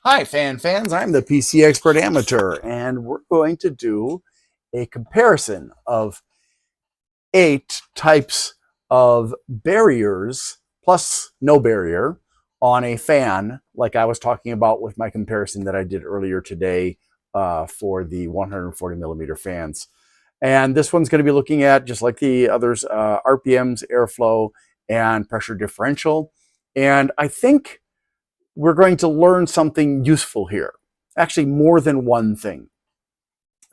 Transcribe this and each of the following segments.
Hi, fans. I'm the PC Expert Amateur, and we're going to do a comparison of 8 types of barriers plus no barrier on a fan, like I was talking about with my comparison that I did earlier today for the 140 millimeter fans. And this one's going to be looking at, just like the others, RPMs, airflow, and pressure differential. And I think we're going to learn something useful here. Actually, more than one thing.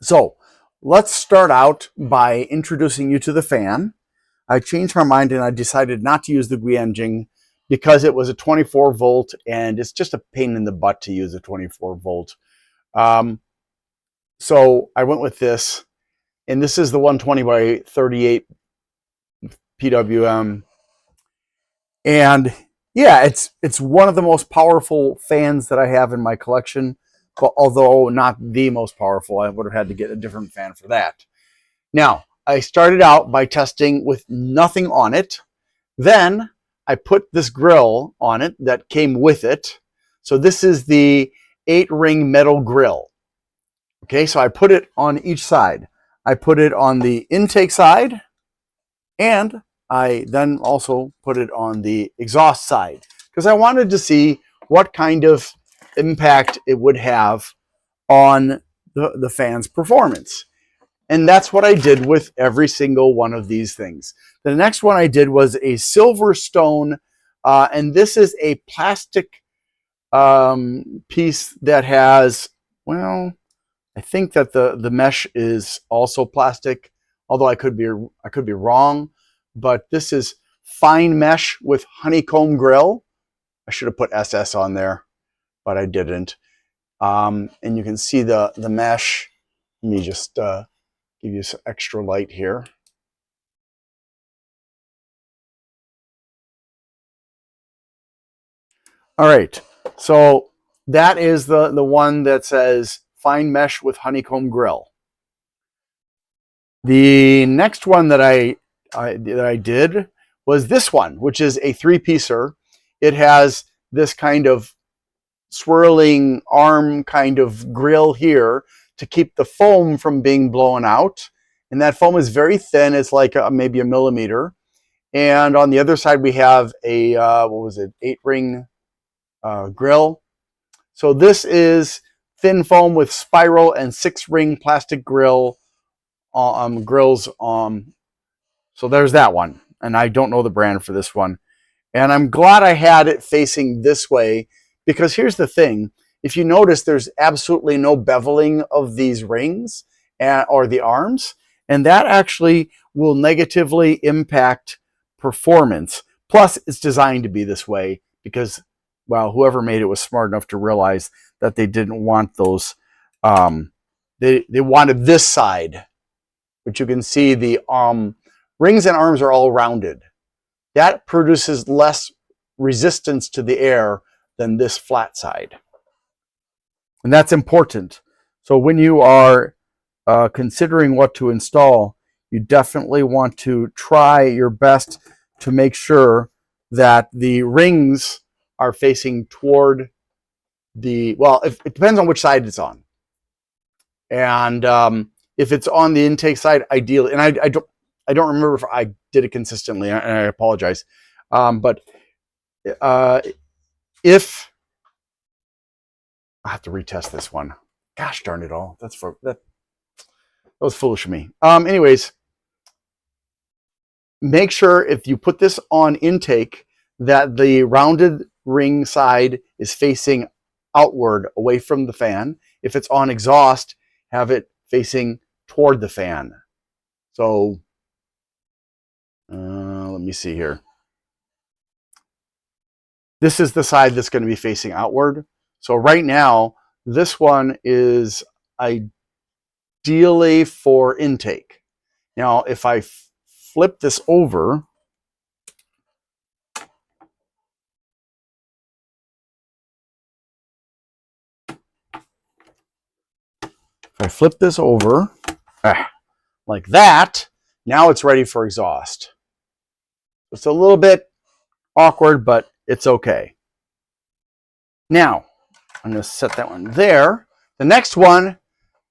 So let's start out by introducing you to the fan. I changed my mind and I decided not to use the Guianjing because it was a 24 volt and it's just a pain in the butt to use a 24 volt. So I went with this, and this is the 120 by 38 PWM. And yeah, it's one of the most powerful fans that I have in my collection, but although not the most powerful. I would have had to get a different fan for that. Now, I started out by testing with nothing on it. Then I put this grill on it that came with it. So this is the 8-ring metal grill. Okay, so I put it on each side. I put it on the intake side, and I then also put it on the exhaust side because I wanted to see what kind of impact it would have on the fan's performance. And that's what I did with every single one of these things. The next one I did was a Silverstone, and this is a plastic piece that has, well, I think that the mesh is also plastic, although I could be wrong. But this is fine mesh with honeycomb grill. I should have put SS on there, but I didn't. And you can see the mesh. Let me just give you some extra light here. All right, so that is the one that says fine mesh with honeycomb grill. The next one that I did was this one, which is a 3-piecer. It has this kind of swirling arm kind of grill here to keep the foam from being blown out. And that foam is very thin. It's like maybe a millimeter. And on the other side, we have a, 8-ring grill. So this is thin foam with spiral and 6-ring plastic grill grills. So there's that one. And I don't know the brand for this one. And I'm glad I had it facing this way, because here's the thing. If you notice, there's absolutely no beveling of these rings or the arms. And that actually will negatively impact performance. Plus, it's designed to be this way because, well, whoever made it was smart enough to realize that they didn't want those. They wanted this side, which you can see the rings and arms are all rounded. That produces less resistance to the air than this flat side. And that's important. So when you are considering what to install, you definitely want to try your best to make sure that the rings are facing toward the, well, it depends on which side it's on. And if it's on the intake side, ideally, and I don't remember if I did it consistently, and I apologize. But if I have to retest this one, gosh darn it all, that was foolish of me. Anyways, make sure if you put this on intake that the rounded ring side is facing outward away from the fan. If it's on exhaust, have it facing toward the fan. So let me see here. This is the side that's going to be facing outward. So right now, this one is ideally for intake. Now, if I flip this over, like that, now it's ready for exhaust. It's a little bit awkward, but it's okay. Now, I'm going to set that one there. The next one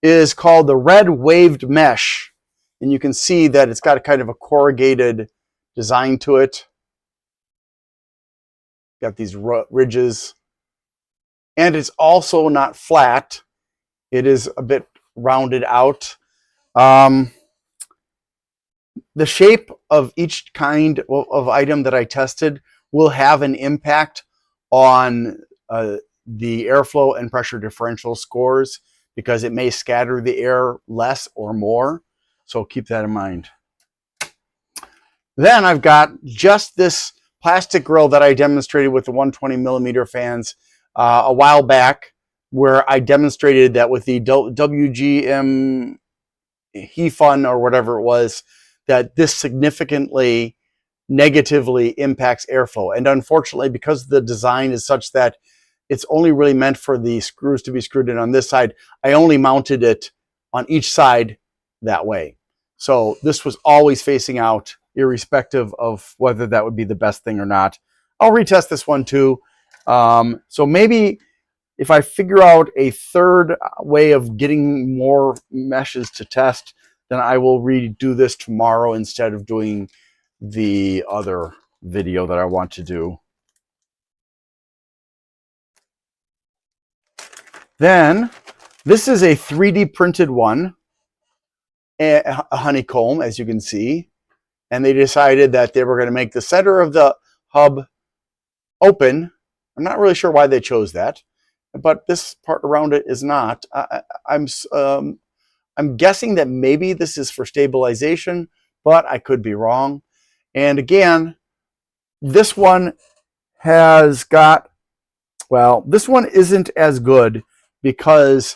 is called the red waved mesh. And you can see that it's got a kind of a corrugated design to it. Got these ridges. And it's also not flat. It is a bit rounded out. The shape of each kind of item that I tested will have an impact on the airflow and pressure differential scores, because it may scatter the air less or more. So keep that in mind. Then I've got just this plastic grill that I demonstrated with the 120mm fans a while back, where I demonstrated that with the WGM HEFUN or whatever it was, that this significantly negatively impacts airflow. And unfortunately, because the design is such that it's only really meant for the screws to be screwed in on this side, I only mounted it on each side that way. So this was always facing out, irrespective of whether that would be the best thing or not. I'll retest this one too. So maybe if I figure out a third way of getting more meshes to test, then I will redo this tomorrow instead of doing the other video that I want to do. Then this is a 3D printed one, a honeycomb, as you can see. And they decided that they were going to make the center of the hub open. I'm not really sure why they chose that, but this part around it is not. I'm guessing that maybe this is for stabilization, but I could be wrong. And again, this one has got, well, this one isn't as good because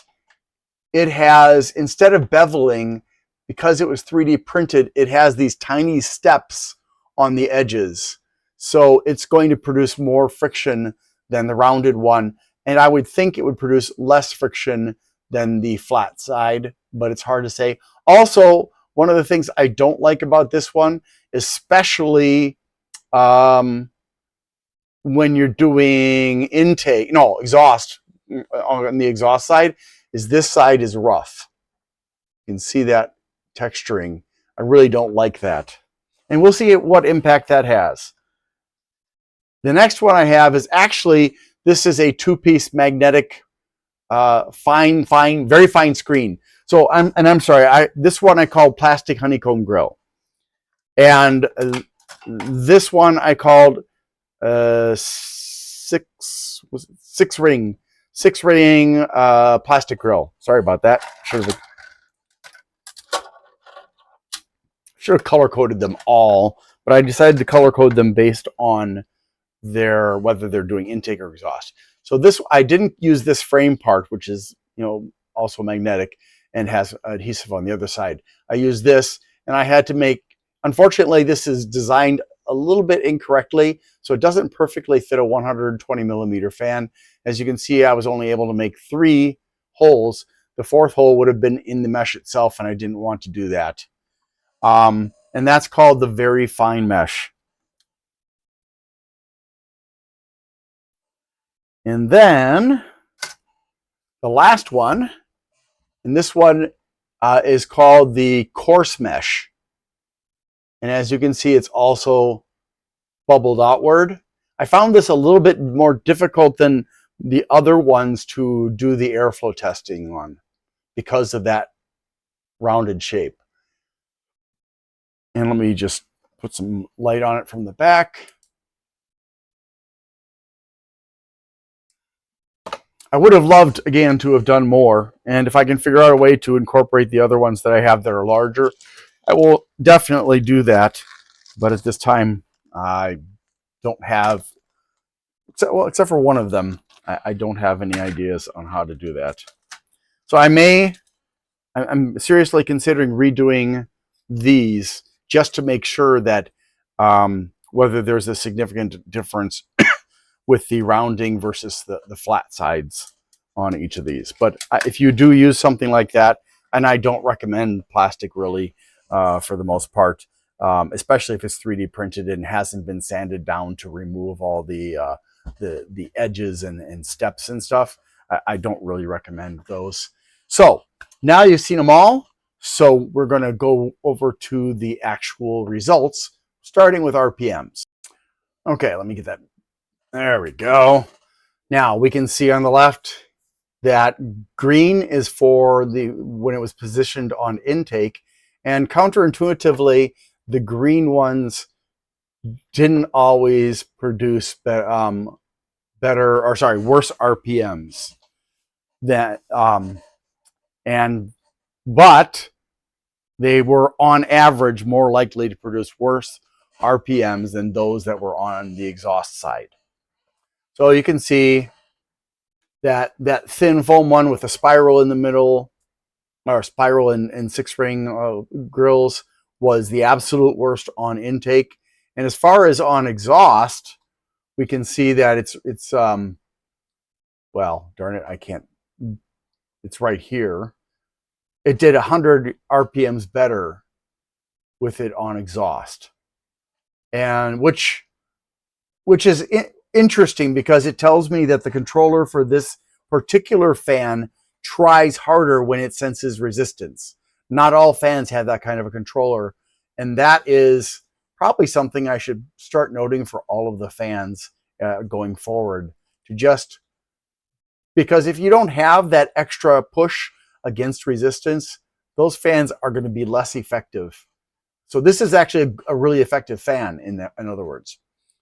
it has, instead of beveling, because it was 3D printed, it has these tiny steps on the edges. So it's going to produce more friction than the rounded one. And I would think it would produce less friction than the flat side, but it's hard to say. Also, one of the things I don't like about this one, especially when you're doing exhaust, on the exhaust side, is this side is rough. You can see that texturing. I really don't like that. And we'll see what impact that has. The next one I have is actually, this is a two-piece magnetic, very fine screen. So I'm sorry, this one I call plastic honeycomb grill. And this one I called six ring plastic grill. Sorry about that. Should have color coded them all, but I decided to color code them based on whether they're doing intake or exhaust. So this, I didn't use this frame part, which is also magnetic and has adhesive on the other side. I used this, and I had to make. Unfortunately, this is designed a little bit incorrectly, so it doesn't perfectly fit a 120mm fan. As you can see, I was only able to make 3 holes. The 4th hole would have been in the mesh itself, and I didn't want to do that. And that's called the very fine mesh. And then the last one, and this one is called the coarse mesh. And as you can see, it's also bubbled outward. I found this a little bit more difficult than the other ones to do the airflow testing on because of that rounded shape. And let me just put some light on it from the back. I would have loved, again, to have done more. And if I can figure out a way to incorporate the other ones that I have that are larger, I will definitely do that. But at this time, I don't have, except for one of them, I don't have any ideas on how to do that. So I'm seriously considering redoing these just to make sure that whether there's a significant difference with the rounding versus the flat sides on each of these. But if you do use something like that, and I don't recommend plastic really for the most part, especially if it's 3D printed and hasn't been sanded down to remove all the edges and steps and stuff, I don't really recommend those. So now you've seen them all. So we're going to go over to the actual results, starting with RPMs. Okay, let me get that. There we go. Now we can see on the left that green is for the when it was positioned on intake, and counterintuitively, the green ones didn't always produce worse RPMs. But they were on average more likely to produce worse RPMs than those that were on the exhaust side. So you can see that thin foam one with a spiral in the middle, or spiral and six ring grills, was the absolute worst on intake. And as far as on exhaust, we can see that it's well, darn it, I can't. It's right here. It did 100 RPMs better with it on exhaust, and which is interesting because it tells me that the controller for this particular fan tries harder when it senses resistance. Not all fans have that kind of a controller, and that is probably something I should start noting for all of the fans going forward. Because if you don't have that extra push against resistance, those fans are going to be less effective. So this is actually a really effective fan in other words.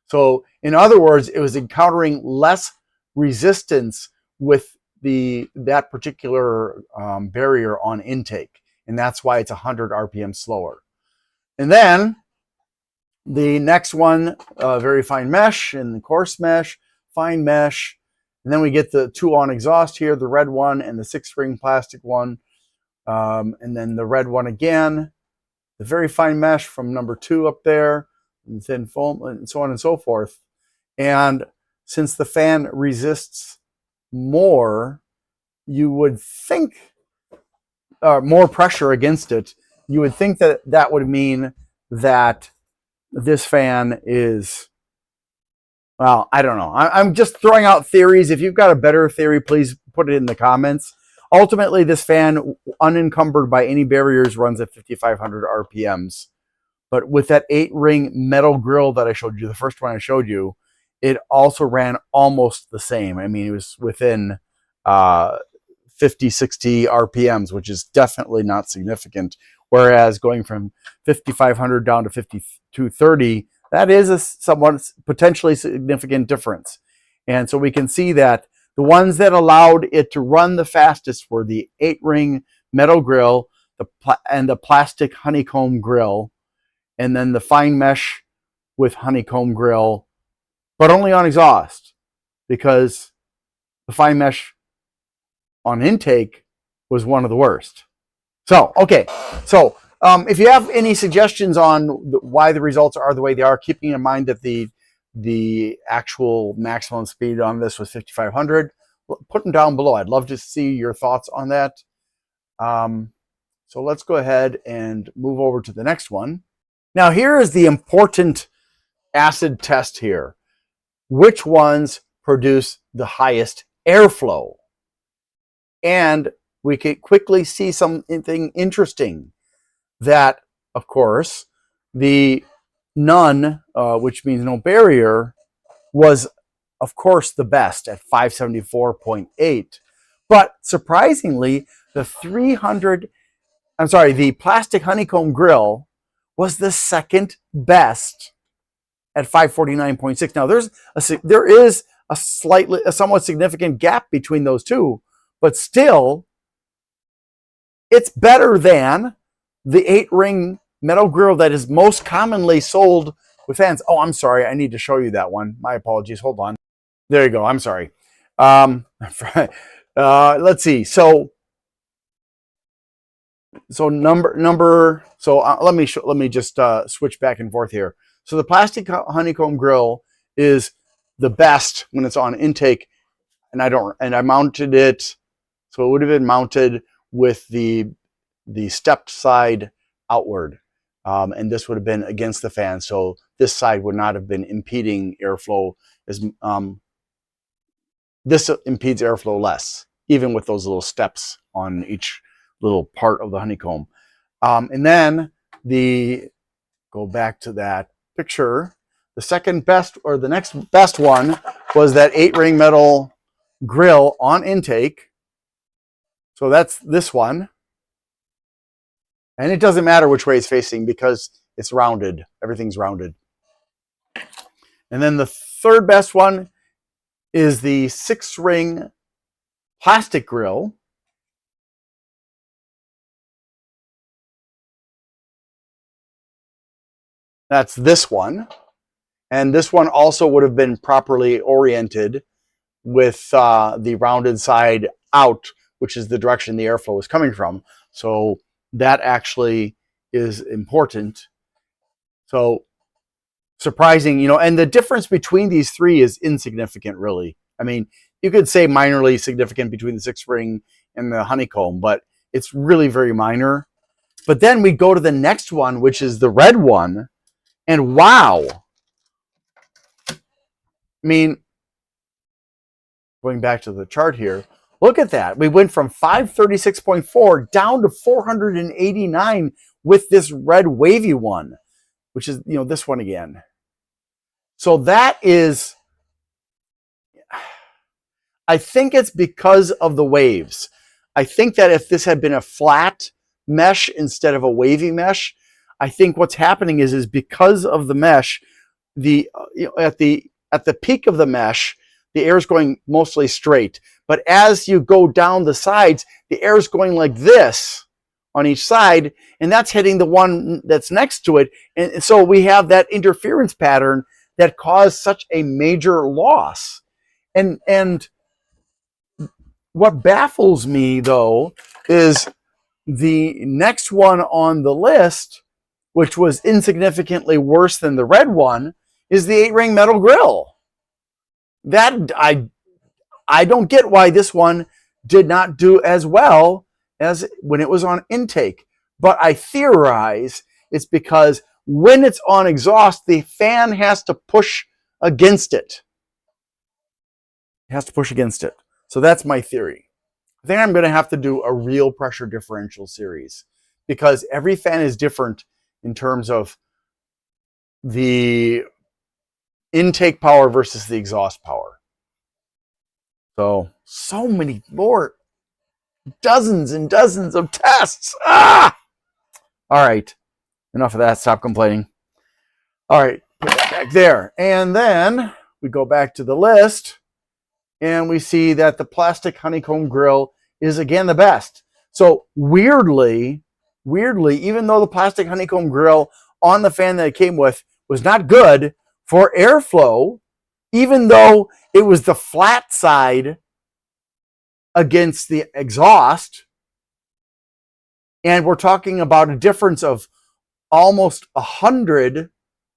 So in other words, it was encountering less resistance with that particular barrier on intake. And that's why it's 100 RPM slower. And then the next one, very fine mesh and the coarse mesh, fine mesh. And then we get the two on exhaust here, the red one and the 6-ring plastic one. And then the red one again, the very fine mesh from number 2 up there, and thin foam, and so on and so forth. And since the fan resists more, you would think, more pressure against it, you would think that that would mean that this fan is, well, I don't know. I'm just throwing out theories. If you've got a better theory, please put it in the comments. Ultimately, this fan, unencumbered by any barriers, runs at 5,500 RPMs. But with that 8-ring metal grill that I showed you, the first one I showed you, it also ran almost the same. I mean, it was within 50, 60 RPMs, which is definitely not significant. Whereas going from 5,500 down to 5,230, that is a somewhat potentially significant difference. And so we can see that the ones that allowed it to run the fastest were the 8-ring metal grill and the plastic honeycomb grill, and then the fine mesh with honeycomb grill, but only on exhaust, because the fine mesh on intake was one of the worst. So, okay. So, if you have any suggestions on why the results are the way they are, keeping in mind that the actual maximum speed on this was 5,500, put them down below. I'd love to see your thoughts on that. So let's go ahead and move over to the next one. Now, here is the important acid test here. Which ones produce the highest airflow? And we can quickly see something interesting, that, of course, the none, which means no barrier, was, of course, the best at 574.8. But surprisingly, the plastic honeycomb grill was the second best at 549.6. Now, there is a somewhat significant gap between those two, but still, it's better than the 8-ring metal grill that is most commonly sold with fans. Oh, I'm sorry. I need to show you that one. My apologies. Hold on. There you go. I'm sorry. Let's see. So let me just switch back and forth here. So the plastic honeycomb grill is the best when it's on intake, and I mounted it, so it would have been mounted with the stepped side outward, and this would have been against the fan, so this side would not have been impeding airflow as this impedes airflow less, even with those little steps on each little part of the honeycomb. And then go back to that picture. The second best, or the next best one, was that 8-ring metal grill on intake. So that's this one. And it doesn't matter which way it's facing because it's rounded. Everything's rounded. And then the third best one is the 6-ring plastic grill. That's this one. And this one also would have been properly oriented with the rounded side out, which is the direction the airflow is coming from. So that actually is important. So surprising, and the difference between these three is insignificant, really. I mean, you could say minorly significant between the 6-ring and the honeycomb, but it's really very minor. But then we go to the next one, which is the red one, and wow. I mean, going back to the chart here, look at that. We went from 536.4 down to 489 with this red wavy one, which is, this one again. So that is, I think it's because of the waves. I think that if this had been a flat mesh instead of a wavy mesh, I think what's happening is because of the mesh, at the peak of the mesh, the air is going mostly straight. But as you go down the sides, the air is going like this on each side, and that's hitting the one that's next to it. And so we have that interference pattern that caused such a major loss. And what baffles me, though, is the next one on the list, which was insignificantly worse than the red one, is the 8-ring metal grill. That I don't get why this one did not do as well as when it was on intake. But I theorize it's because when it's on exhaust, the fan has to push against it. It has to push against it. So that's my theory. I think I'm going to have to do a real pressure differential series because every fan is different in terms of the intake power versus the exhaust power. So many more, dozens and dozens of tests. All right, enough of that. Stop complaining. All right, put that back there. And then we go back to the list and we see that the plastic honeycomb grill is again the best. So weirdly, even though the plastic honeycomb grill on the fan that it came with was not good for airflow, even though it was the flat side against the exhaust, and we're talking about a difference of almost 100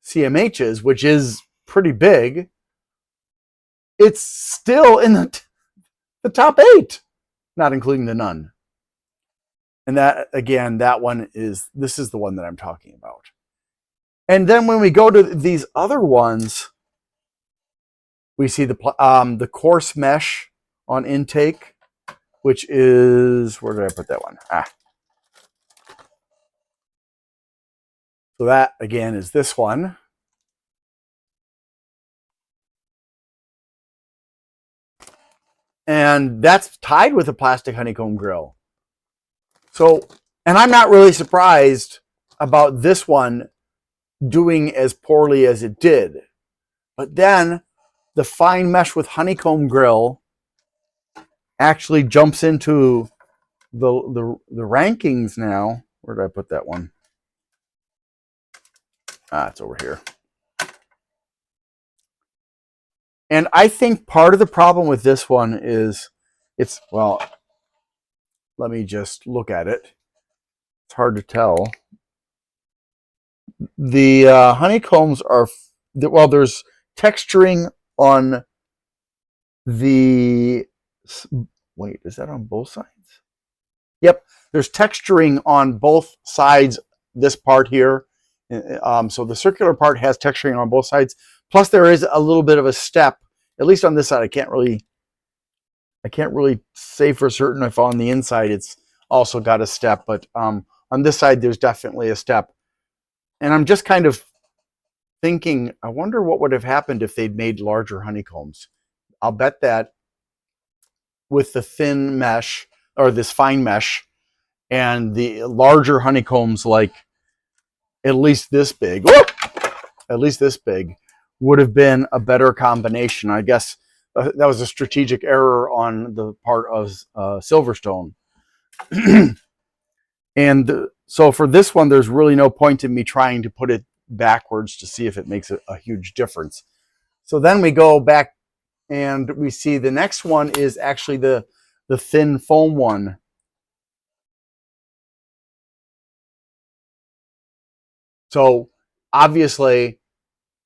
CMHs, which is pretty big, it's still in the top 8, not including the none. And that, again, this is the one that I'm talking about. And then when we go to these other ones, we see the coarse mesh on intake, which is, where did I put that one? So that, again, is this one. And that's tied with the plastic honeycomb grill. So, and I'm not really surprised about this one doing as poorly as it did. But then the fine mesh with honeycomb grill actually jumps into the rankings now. Where did I put that one? It's over here. And I think part of the problem with this one is let me just look at it. It's hard to tell. The honeycombs are, there's texturing on the, wait, is that on both sides? Yep, there's texturing on both sides, this part here. So the circular part has texturing on both sides. Plus there is a little bit of a step, at least on this side. I can't really I can't really say for certain if on the inside it's also got a step, but on this side there's definitely a step. And I'm just kind of thinking, I wonder what would have happened if they'd made larger honeycombs. I'll bet that with the thin mesh, or this fine mesh, and the larger honeycombs, like at least this big, whoop, at least this big, would have been a better combination. I guess that was a strategic error on the part of Silverstone. And so for this one, there's really no point in me trying to put it backwards to see if it makes a huge difference. So then we go back and we see the next one is actually the thin foam one. So obviously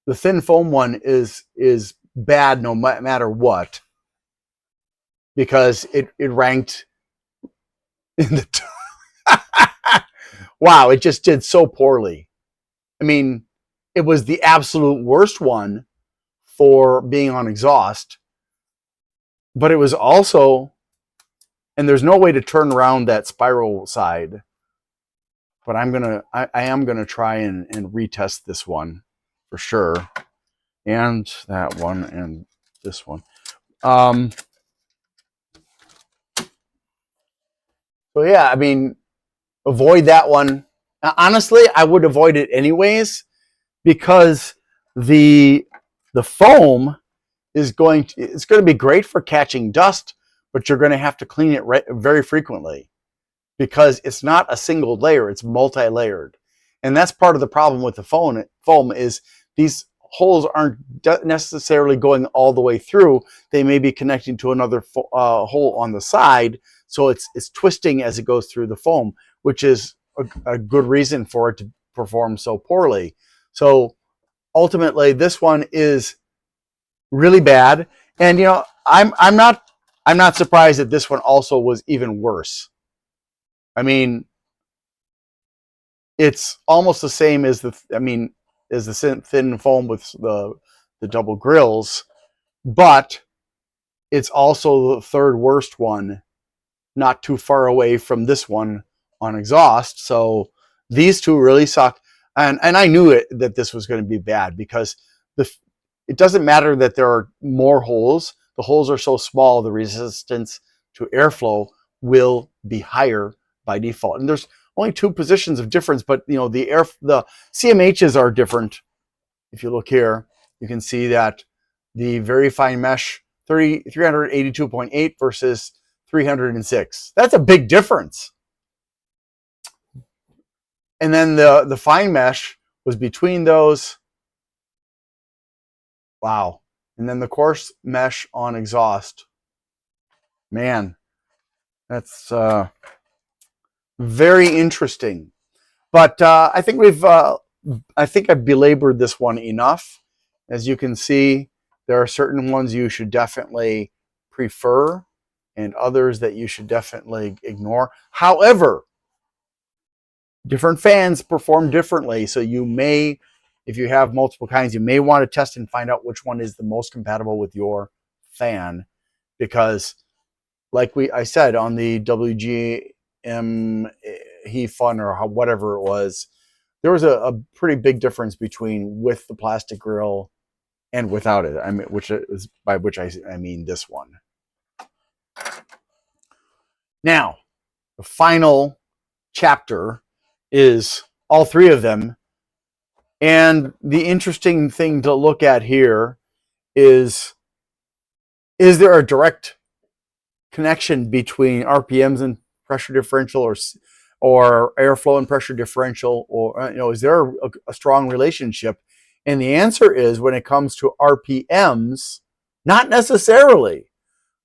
the thin foam one is bad no matter what, because it ranked in the wow, it just did so poorly. I mean, it was the absolute worst one for being on exhaust, but it was also, and there's no way to turn around that spiral side, but I am gonna try and retest this one for sure, and that one and this one. So yeah, I mean, avoid that one. Honestly, I would avoid it anyways, because the foam is it's going to be great for catching dust, but you're going to have to clean it very frequently, because it's not a single layer, it's multi-layered. And that's part of the problem with the foam is these holes aren't necessarily going all the way through. They may be connecting to another hole on the side, so it's twisting as it goes through the foam, which is a good reason for it to perform so poorly. So ultimately, this one is really bad, and you know, I'm not surprised that this one also was even worse. I mean, it's almost the same as the thin foam with the double grills, but it's also the third worst one, not too far away from this one on exhaust. So these two really suck, and I knew that this was going to be bad, because it doesn't matter that there are more holes. The holes are so small, the resistance to airflow will be higher by default. And there's only two positions of difference, but you know, the CMHs are different. If you look here, you can see that the very fine mesh 382.8 versus 306. That's a big difference. And then the fine mesh was between those. Wow. And then the coarse mesh on exhaust. Man, that's very interesting. But I think I've belabored this one enough. As you can see, there are certain ones you should definitely prefer and others that you should definitely ignore. However, different fans perform differently. So you may, if you have multiple kinds, you may want to test and find out which one is the most compatible with your fan. Because like I said on the WGM He Fun or whatever it was, there was a pretty big difference between with the plastic grill and without it. I mean, which is by which I mean this one. Now, the final chapter is all three of them. And the interesting thing to look at here is there a direct connection between RPMs and pressure differential, or airflow and pressure differential, or you know, is there a strong relationship? And the answer is, when it comes to RPMs, not necessarily.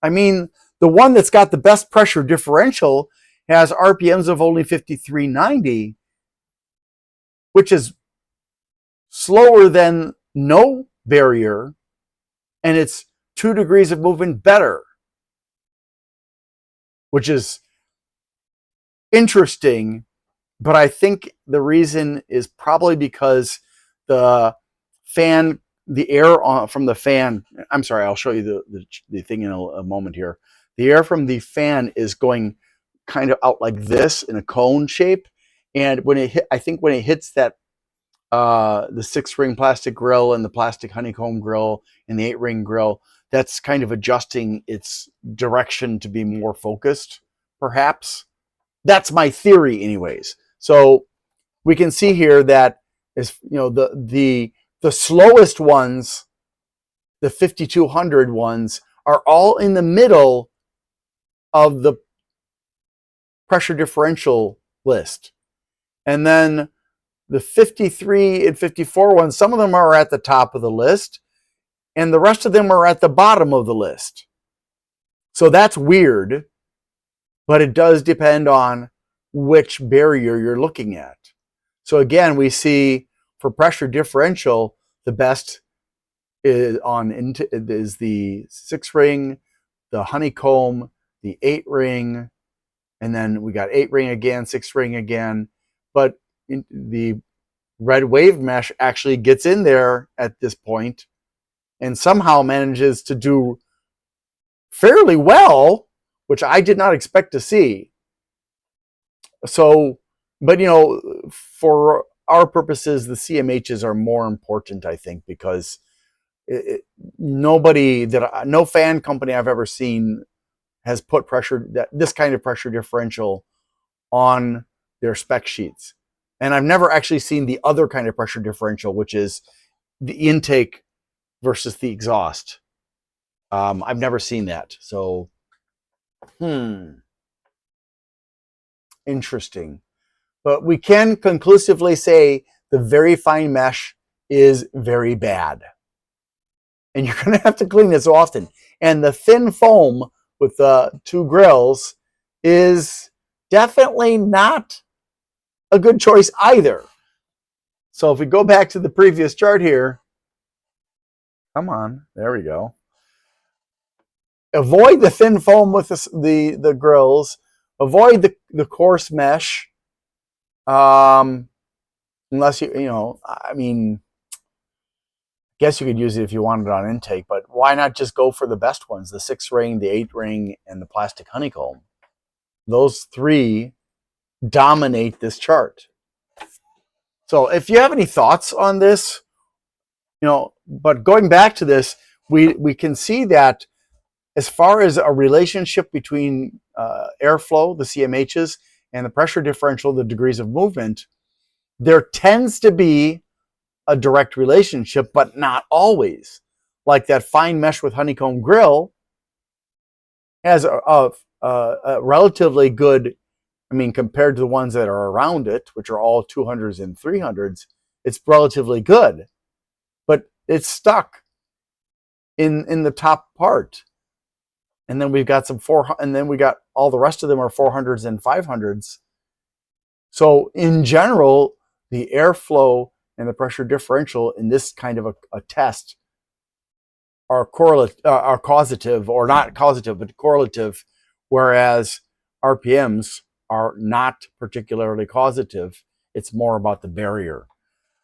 I mean, the one that's got the best pressure differential has RPMs of only 5390, which is slower than no barrier, and it's 2 degrees of movement better, which is interesting. But I think the reason is probably because the air from the fan, I'm sorry, I'll show you the thing in a moment here. The air from the fan is going kind of out like this in a cone shape. And when it hit, I think when it hits that the 6-ring plastic grill and the plastic honeycomb grill and the 8-ring grill, that's kind of adjusting its direction to be more focused, perhaps. That's my theory, anyways. So we can see here that is, you know, the slowest ones, the 5200 ones, are all in the middle of the pressure differential list. And then the 53 and 54 ones, some of them are at the top of the list, and the rest of them are at the bottom of the list. So that's weird, but it does depend on which barrier you're looking at. So again, we see for pressure differential, the best is the 6-ring, the honeycomb, the 8-ring, and then we got 8-ring again, 6-ring again. But the red wave mesh actually gets in there at this point and somehow manages to do fairly well, which I did not expect to see. So, but you know, for our purposes, the CMHs are more important, I think, because no fan company I've ever seen has put this kind of pressure differential on their spec sheets. And I've never actually seen the other kind of pressure differential, which is the intake versus the exhaust. I've never seen that. So, interesting. But we can conclusively say the very fine mesh is very bad. And you're going to have to clean this often. And the thin foam with the 2 grills is definitely not a good choice either. So if we go back to the previous chart here, come on, there we go. Avoid the thin foam with the grills. Avoid the coarse mesh. Unless I mean, I guess you could use it if you wanted it on intake, but why not just go for the best ones? The 6-ring, the 8-ring, and the plastic honeycomb. Those 3 dominate this chart. So if you have any thoughts on this, but going back to this, we can see that as far as a relationship between airflow, the CMHs, and the pressure differential, the degrees of movement, there tends to be a direct relationship, but not always. Like that fine mesh with honeycomb grill has a relatively good, compared to the ones that are around it, which are all 200s and 300s, it's relatively good. But it's stuck in the top part. And then we've got and then we got all the rest of them are 400s and 500s. So in general, the airflow and the pressure differential in this kind of a test are causative, or not causative, but correlative, whereas RPMs are not particularly causative. It's more about the barrier.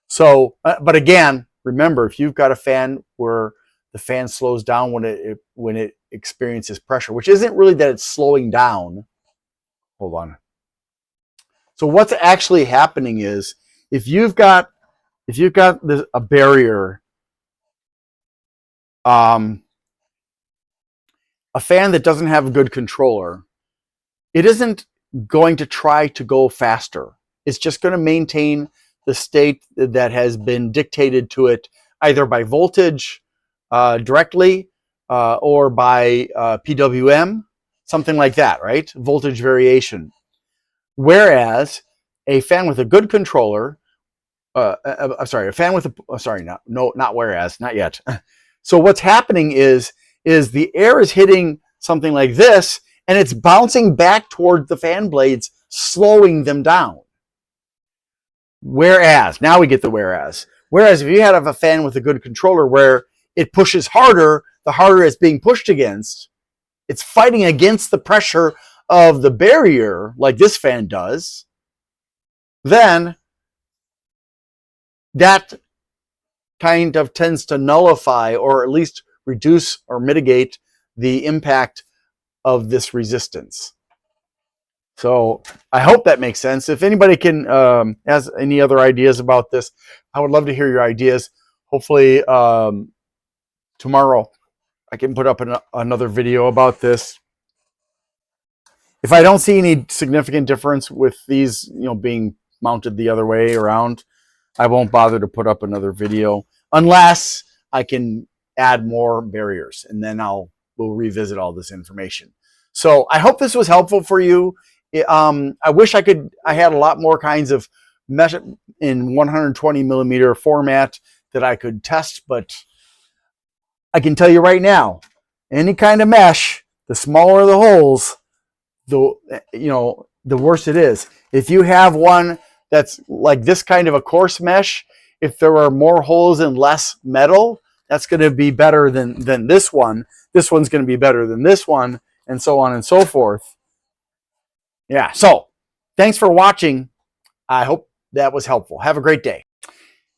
So, but again, remember, if you've got a fan where the fan slows down when it experiences pressure, which isn't really that it's slowing down. Hold on. So what's actually happening is if you've got a barrier, a fan that doesn't have a good controller, it isn't going to try to go faster. It's just going to maintain the state that has been dictated to it either by voltage directly or by PWM, something like that, right? Voltage variation. Whereas a fan with a good controller, a fan with not whereas, not yet. So what's happening is the air is hitting something like this, and it's bouncing back toward the fan blades, slowing them down. Whereas, now we get the whereas. Whereas if you have a fan with a good controller where it pushes harder, the harder it's being pushed against, it's fighting against the pressure of the barrier like this fan does, then that kind of tends to nullify or at least reduce or mitigate the impact of this resistance. So I hope that makes sense. If anybody can has any other ideas about this, I would love to hear your ideas. Hopefully tomorrow I can put up another video about this. If I don't see any significant difference with these, being mounted the other way around, I won't bother to put up another video unless I can add more barriers, and then we'll revisit all this information. So I hope this was helpful for you. I wish I had a lot more kinds of mesh in 120 millimeter format that I could test, but I can tell you right now, any kind of mesh, the smaller the holes, the worse it is. If you have one that's like this kind of a coarse mesh, if there are more holes and less metal, that's going to be better than this one. This one's going to be better than this one, and so on and so forth. Yeah, so thanks for watching. I hope that was helpful. Have a great day.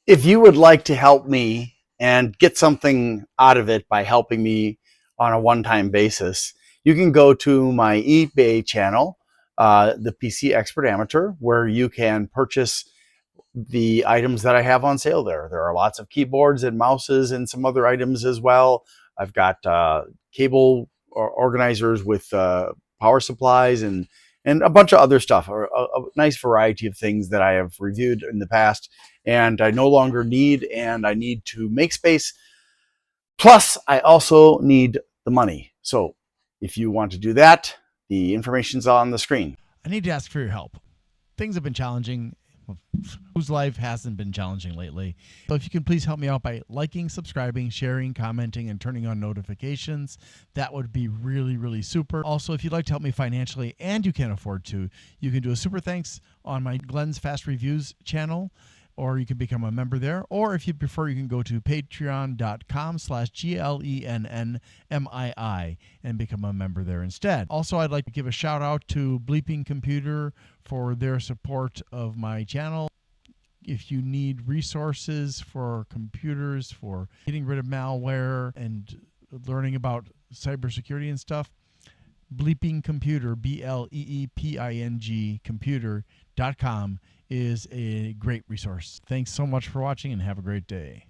If you would like to help me and get something out of it by helping me on a one-time basis, you can go to my eBay channel, the PC Expert Amateur, where you can purchase the items that I have on sale there. There are lots of keyboards and mouses and some other items as well. I've got cable organizers with power supplies and a bunch of other stuff, or a nice variety of things that I have reviewed in the past and I no longer need, and I need to make space. Plus, I also need the money. So if you want to do that, the information's on the screen. I need to ask for your help. Things have been challenging. Whose life hasn't been challenging lately? So if you can please help me out by liking, subscribing, sharing, commenting, and turning on notifications, that would be really, really super. Also, if you'd like to help me financially and you can't afford to, you can do a super thanks on my Glenn's Fast Reviews channel, or you can become a member there. Or if you prefer, you can go to patreon.com/GLENNMII and become a member there instead. Also, I'd like to give a shout out to Bleeping Computer for their support of my channel. If you need resources for computers, for getting rid of malware and learning about cybersecurity and stuff, Bleeping Computer, BLEEPING computer.com is a great resource. Thanks so much for watching and have a great day.